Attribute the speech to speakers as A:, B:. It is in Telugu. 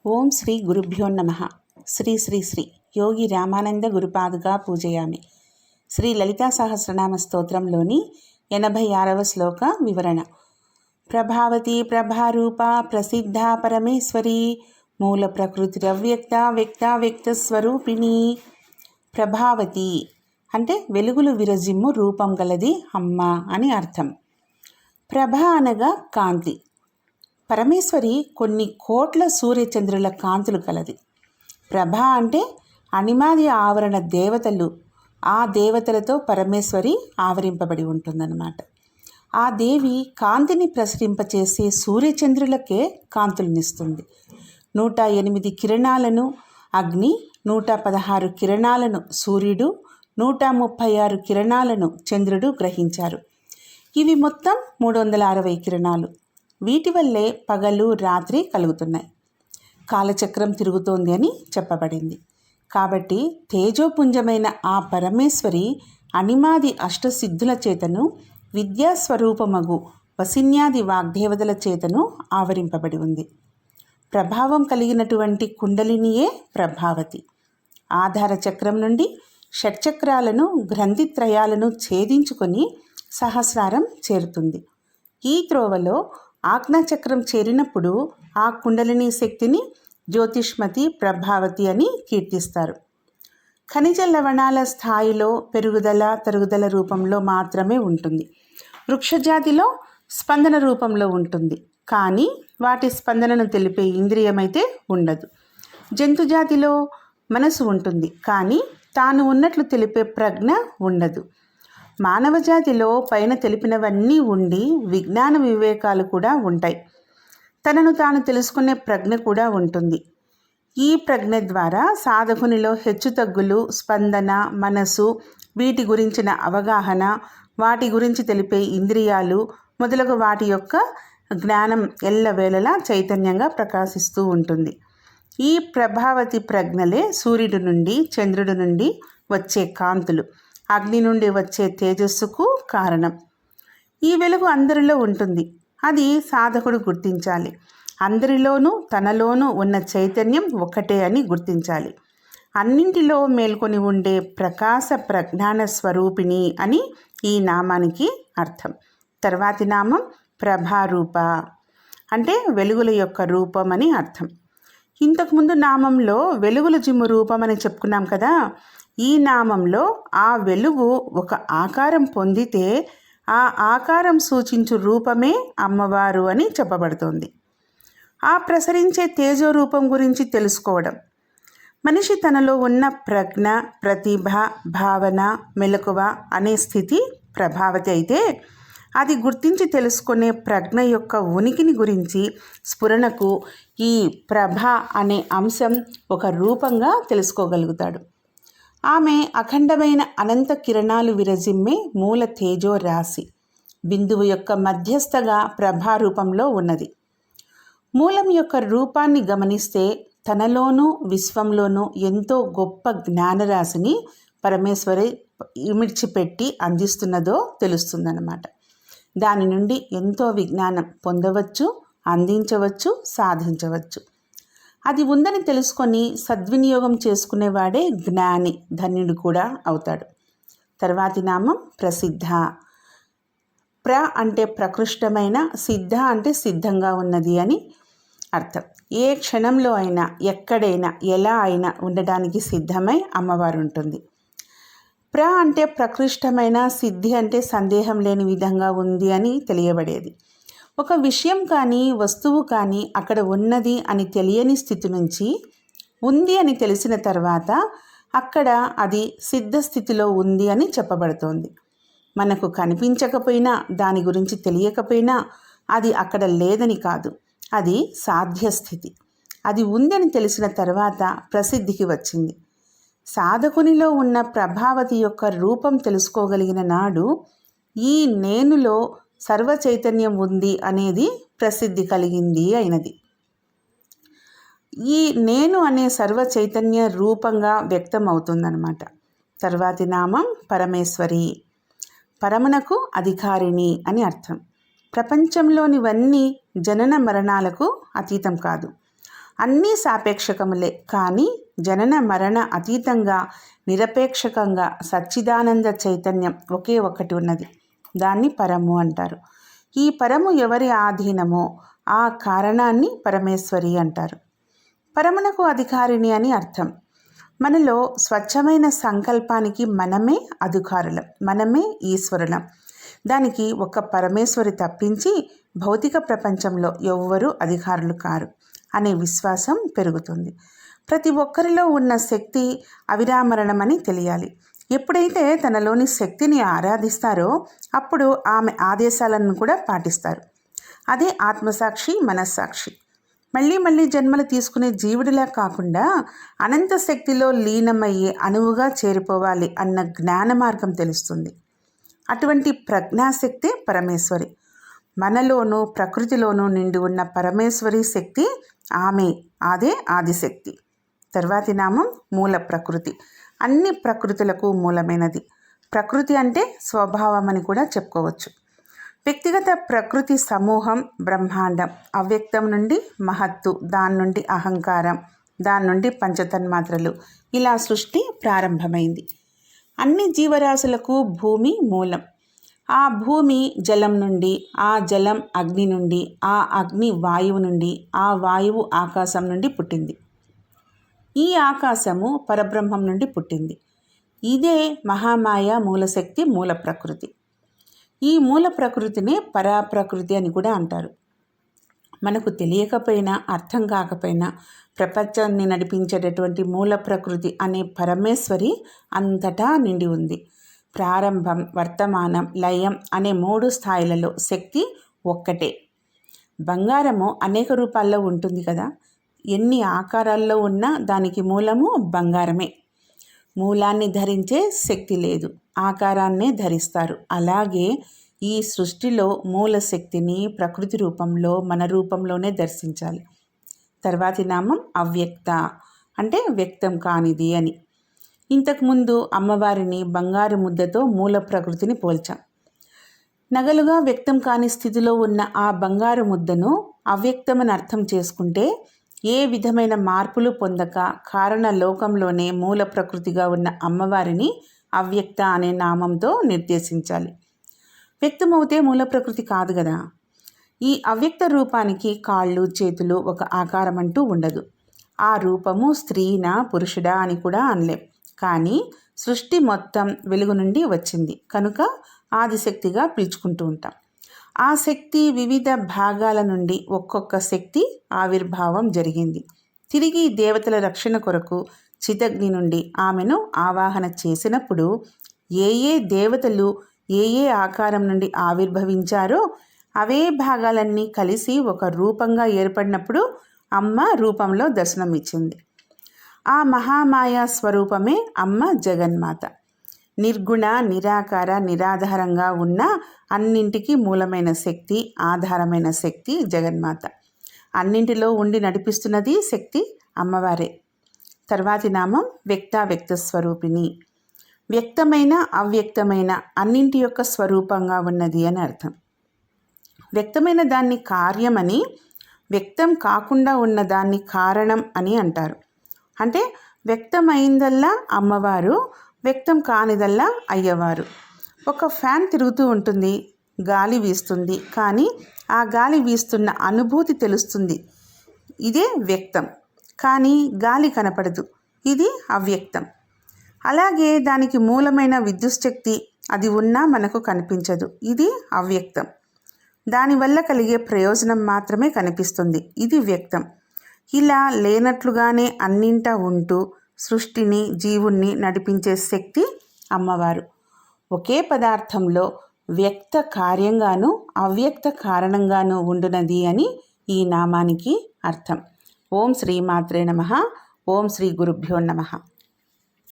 A: ఓం శ్రీ గురుభ్యో నమః. శ్రీ శ్రీ శ్రీ యోగి రామానంద గురుపాదుగా పూజయామి. శ్రీ లలితా సహస్రనామ స్తోత్రంలోని 86వ శ్లోక వివరణ. ప్రభావతి ప్రభారూప ప్రసిద్ధ పరమేశ్వరి మూల ప్రకృతిరవ్యక్త వ్యక్త వ్యక్త స్వరూపిణి. ప్రభావతి అంటే వెలుగులు విరజిమ్ము రూపం గలది అమ్మ అని అర్థం. ప్రభ అనగా కాంతి. పరమేశ్వరి కొన్ని కోట్ల సూర్యచంద్రుల కాంతులు కలది. ప్రభ అంటే అణిమాది ఆవరణ దేవతలు, ఆ దేవతలతో పరమేశ్వరి ఆవరింపబడి ఉంటుందన్నమాట. ఆ దేవి కాంతిని ప్రసరింపచేసే సూర్యచంద్రులకే కాంతులనిస్తుంది. 108 కిరణాలను అగ్ని, 116 కిరణాలను సూర్యుడు, 136 కిరణాలను చంద్రుడు గ్రహించారు. ఇవి మొత్తం 360 కిరణాలు. వీటి వల్లే పగలు రాత్రి కలుగుతున్నాయి. కాలచక్రం తిరుగుతోంది అని చెప్పబడింది. కాబట్టి తేజోపుంజమైన ఆ పరమేశ్వరి అణిమాది అష్టసిద్ధుల చేతను, విద్యాస్వరూపమగు వసిన్యాది వాగ్దేవతల చేతను ఆవరింపబడి ఉంది. ప్రభావం కలిగినటువంటి కుండలినియే ప్రభావతి. ఆధార చక్రం నుండి షట్చక్రాలను, గ్రంథిత్రయాలను ఛేదించుకొని సహస్రారం చేరుతుంది. ఈ త్రోవలో ఆజ్ఞాచక్రం చేరినప్పుడు ఆ కుండలిని శక్తిని జ్యోతిష్మతి ప్రభావతి అని కీర్తిస్తారు. ఖనిజ లవణాల స్థాయిలో పెరుగుదల తరుగుదల రూపంలో మాత్రమే ఉంటుంది. వృక్షజాతిలో స్పందన రూపంలో ఉంటుంది, కానీ వాటి స్పందనను తెలిపే ఇంద్రియమైతే ఉండదు. జంతుజాతిలో మనసు ఉంటుంది, కానీ తాను ఉన్నట్లు తెలిపే ప్రజ్ఞ ఉండదు. మానవజాతిలో పైన తెలిపినవన్నీ ఉండి విజ్ఞాన వివేకాలు కూడా ఉంటాయి. తనను తాను తెలుసుకునే ప్రజ్ఞ కూడా ఉంటుంది. ఈ ప్రజ్ఞ ద్వారా సాధకునిలో హెచ్చుతగ్గులు, స్పందన, మనసు, వీటి గురించిన అవగాహన, వాటి గురించి తెలిపే ఇంద్రియాలు మొదలగు వాటి యొక్క జ్ఞానం ఎల్లవేళలా చైతన్యంగా ప్రకాశిస్తూ ఉంటుంది. ఈ ప్రభావతి ప్రజ్ఞలే సూర్యుడి నుండి, చంద్రుడి నుండి వచ్చే కాంతులు, అగ్ని నుండి వచ్చే తేజస్సుకు కారణం. ఈ వెలుగు అందరిలో ఉంటుంది. అది సాధకుడు గుర్తించాలి. అందరిలోనూ తనలోనూ ఉన్న చైతన్యం ఒక్కటే అని గుర్తించాలి. అన్నింటిలో మేల్కొని ఉండే ప్రకాశ ప్రజ్ఞాన స్వరూపిణి అని ఈ నామానికి అర్థం. తర్వాతి నామం ప్రభారూప అంటే వెలుగుల యొక్క రూపం అని అర్థం. ఇంతకుముందు నామంలో వెలుగుల జిమ్ము రూపం అని చెప్పుకున్నాం కదా. ఈ నామంలో ఆ వెలుగు ఒక ఆకారం పొందితే ఆ ఆకారం సూచించు రూపమే అమ్మవారు అని చెప్పబడుతోంది. ఆ ప్రసరించే తేజో రూపం గురించి తెలుసుకోవడం. మనిషి తనలో ఉన్న ప్రజ్ఞ, ప్రతిభ, భావన, మెలకువ అనే స్థితి ప్రభావతి అయితే, అది గుర్తించి తెలుసుకునే ప్రజ్ఞ యొక్క ఉనికిని గురించి స్ఫురణకు ఈ ప్రభ అనే అంశం ఒక రూపంగా తెలుసుకోగలుగుతాడు. ఆమె అఖండమైన అనంత కిరణాలు విరజిమ్మే మూల తేజో రాశి. బిందువు యొక్క మధ్యస్థగా ప్రభారూపంలో ఉన్నది. మూలం యొక్క రూపాన్ని గమనిస్తే తనలోనూ విశ్వంలోనూ ఎంతో గొప్ప జ్ఞానరాశిని పరమేశ్వరి ఇమిడ్చిపెట్టి అందిస్తున్నదో తెలుస్తుందన్నమాట. దాని నుండి ఎంతో విజ్ఞానం పొందవచ్చు, అందించవచ్చు, సాధించవచ్చు. అది ఉందని తెలుసుకొని సద్వినియోగం చేసుకునేవాడే జ్ఞాని, ధన్యుడు కూడా అవుతాడు. తర్వాతి నామం ప్రసిద్ధ. ప్ర అంటే ప్రకృష్టమైన, సిద్ధ అంటే సిద్ధంగా ఉన్నది అని అర్థం. ఏ క్షణంలో అయినా, ఎక్కడైనా, ఎలా అయినా ఉండడానికి సిద్ధమై అమ్మవారు ఉంటుంది. ప్ర అంటే ప్రకృష్టమైన, సిద్ధి అంటే సందేహం లేని విధంగా ఉంది అని తెలియబడేది. ఒక విషయం కానీ, వస్తువు కానీ అక్కడ ఉన్నది అని తెలియని స్థితి నుంచి ఉంది అని తెలిసిన తర్వాత అక్కడ అది సిద్ధ స్థితిలో ఉంది అని చెప్పబడుతోంది. మనకు కనిపించకపోయినా, దాని గురించి తెలియకపోయినా అది అక్కడ లేదని కాదు, అది సాధ్య స్థితి. అది ఉందని తెలిసిన తర్వాత ప్రసిద్ధికి వచ్చింది. సాధకునిలో ఉన్న ప్రభావతి యొక్క రూపం తెలుసుకోగలిగిన నాడు ఈ నేనులో సర్వ చైతన్యం ఉంది అనేది ప్రసిద్ధి కలిగింది అయినది. ఈ నేను అనే సర్వ చైతన్య రూపంగా వ్యక్తం అవుతుందన్నమాట. తర్వాతి నామం పరమేశ్వరి. పరమునకు అధికారిణి అని అర్థం. ప్రపంచంలోనివన్నీ జనన మరణాలకు అతీతం కాదు. అన్నీ సాపేక్షకములే, కానీ జనన మరణ అతీతంగా నిరపేక్షకంగా సచ్చిదానంద చైతన్యం ఒకే ఒక్కటి ఉన్నది. దాన్ని పరము అంటారు. ఈ పరము ఎవరి ఆధీనమో ఆ కారణాన్ని పరమేశ్వరి అంటారు. పరమునకు అధికారిణి అని అర్థం. మనలో స్వచ్ఛమైన సంకల్పానికి మనమే అధికారులం, మనమే ఈశ్వరులం. దానికి ఒక పరమేశ్వరి తప్పించి భౌతిక ప్రపంచంలో ఎవ్వరూ అధికారులు కారు అనే విశ్వాసం పెరుగుతుంది. ప్రతి ఒక్కరిలో ఉన్న శక్తి అవిరామరణమని తెలియాలి. ఎప్పుడైతే తనలోని శక్తిని ఆరాధిస్తారో అప్పుడు ఆమె ఆదేశాలను కూడా పాటిస్తారు. అదే ఆత్మసాక్షి, మనస్సాక్షి. మళ్ళీ మళ్ళీ జన్మలు తీసుకునే జీవుడిలా కాకుండా అనంత శక్తిలో లీనమయ్యే అణువుగా చేరిపోవాలి అన్న జ్ఞాన మార్గం తెలుస్తుంది. అటువంటి ప్రజ్ఞాశక్తి పరమేశ్వరి. మనలోనూ ప్రకృతిలోనూ నిండి ఉన్న పరమేశ్వరి శక్తి అదే ఆదిశక్తి. తర్వాతి నామం మూల ప్రకృతి. అన్ని ప్రకృతులకు మూలమైనది. ప్రకృతి అంటే స్వభావం అని కూడా చెప్పుకోవచ్చు. వ్యక్తిగత ప్రకృతి సమూహం బ్రహ్మాండం. అవ్యక్తం నుండి మహత్తు, దాని నుండి అహంకారం, దాని నుండి పంచతన్మాత్రలు, ఇలా సృష్టి ప్రారంభమైంది. అన్ని జీవరాశులకు భూమి మూలం. ఆ భూమి జలం నుండి, ఆ జలం అగ్ని నుండి, ఆ అగ్ని వాయువు నుండి, ఆ వాయువు ఆకాశం నుండి పుట్టింది. ఈ ఆకాశము పరబ్రహ్మం నుండి పుట్టింది. ఇదే మహామాయ మూలశక్తి మూల ప్రకృతి. ఈ మూల ప్రకృతినే పరాప్రకృతి అని కూడా అంటారు. మనకు తెలియకపోయినా అర్థం కాకపోయినా ప్రపంచాన్ని నడిపించేటటువంటి మూల ప్రకృతి అనే పరమేశ్వరి అంతటా నిండి ఉంది. ప్రారంభం, వర్తమానం, లయం అనే 3 స్థాయిలలో శక్తి ఒక్కటే. బంగారము అనేక రూపాల్లో ఉంటుంది కదా. ఎన్ని ఆకారాల్లో ఉన్నా దానికి మూలము బంగారమే. మూలాన్ని ధరించే శక్తి లేదు, ఆకారాన్నే ధరిస్తారు. అలాగే ఈ సృష్టిలో మూల శక్తిని ప్రకృతి రూపంలో, మన రూపంలోనే దర్శించాలి. తర్వాతి నామం అవ్యక్త, అంటే వ్యక్తం కానిది అని. ఇంతకుముందు అమ్మవారిని బంగారు ముద్దతో మూల ప్రకృతిని పోల్చాం. నగలుగా వ్యక్తం కాని స్థితిలో ఉన్న ఆ బంగారు ముద్దను అవ్యక్తమని అర్థం చేసుకుంటే ఏ విధమైన మార్పులు పొందక కారణ లోకంలోనే మూల ప్రకృతిగా ఉన్న అమ్మవారిని అవ్యక్త అనే నామంతో నిర్దేశించాలి. వ్యక్తమవుతే మూల ప్రకృతి కాదు కదా. ఈ అవ్యక్త రూపానికి కాళ్ళు, చేతులు, ఒక ఆకారం అంటూ ఉండదు. ఆ రూపము స్త్రీనా పురుషుడా అని కూడా అనలేం. కానీ సృష్టి మొత్తం వెలుగు నుండి వచ్చింది కనుక ఆదిశక్తిగా పిలుచుకుంటూ ఉంటాం. ఆ శక్తి వివిధ భాగాల నుండి ఒక్కొక్క శక్తి ఆవిర్భావం జరిగింది. తిరిగి దేవతల రక్షణ కొరకు చిదగ్ని నుండి ఆమెను ఆవాహన చేసినప్పుడు ఏ దేవతలు ఏ ఆకారం నుండి ఆవిర్భవించారో అవే భాగాలన్నీ కలిసి ఒక రూపంగా ఏర్పడినప్పుడు అమ్మ రూపంలో దర్శనమిచ్చింది. ఆ మహామాయా స్వరూపమే అమ్మ జగన్మాత. నిర్గుణ, నిరాకార, నిరాధారంగా ఉన్న అన్నింటికీ మూలమైన శక్తి, ఆధారమైన శక్తి జగన్మాత. అన్నింటిలో ఉండి నడిపిస్తున్నది శక్తి అమ్మవారే. తర్వాతి నామం వ్యక్త స్వరూపిణి. వ్యక్తమైన అవ్యక్తమైన అన్నింటి యొక్క స్వరూపంగా ఉన్నది అని అర్థం. వ్యక్తమైన దాన్ని కార్యమని, వ్యక్తం కాకుండా ఉన్న దాన్ని కారణం అని అంటారు. అంటే వ్యక్తమైందల్లా అమ్మవారు, వ్యక్తం కానిదల్లా అయ్యవారు. ఒక ఫ్యాన్ తిరుగుతూ ఉంటుంది, గాలి వీస్తుంది, కానీ ఆ గాలి వీస్తున్న అనుభూతి తెలుస్తుంది. ఇదే వ్యక్తం. కానీ గాలి కనపడదు, ఇది అవ్యక్తం. అలాగే దానికి మూలమైన విద్యుత్ శక్తి అది ఉన్నా మనకు కనిపించదు, ఇది అవ్యక్తం. దానివల్ల కలిగే ప్రయోజనం మాత్రమే కనిపిస్తుంది, ఇది వ్యక్తం. ఇలా లేనట్లుగానే అన్నింటా ఉంటూ సృష్టిని, జీవుణ్ణి నడిపించే శక్తి అమ్మవారు. ఒకే పదార్థంలో వ్యక్త కార్యంగాను అవ్యక్త కారణంగాను ఉండునది అని ఈ నామానికి అర్థం. ఓం శ్రీమాత్రే నమః. ఓం శ్రీ గురుభ్యో నమః.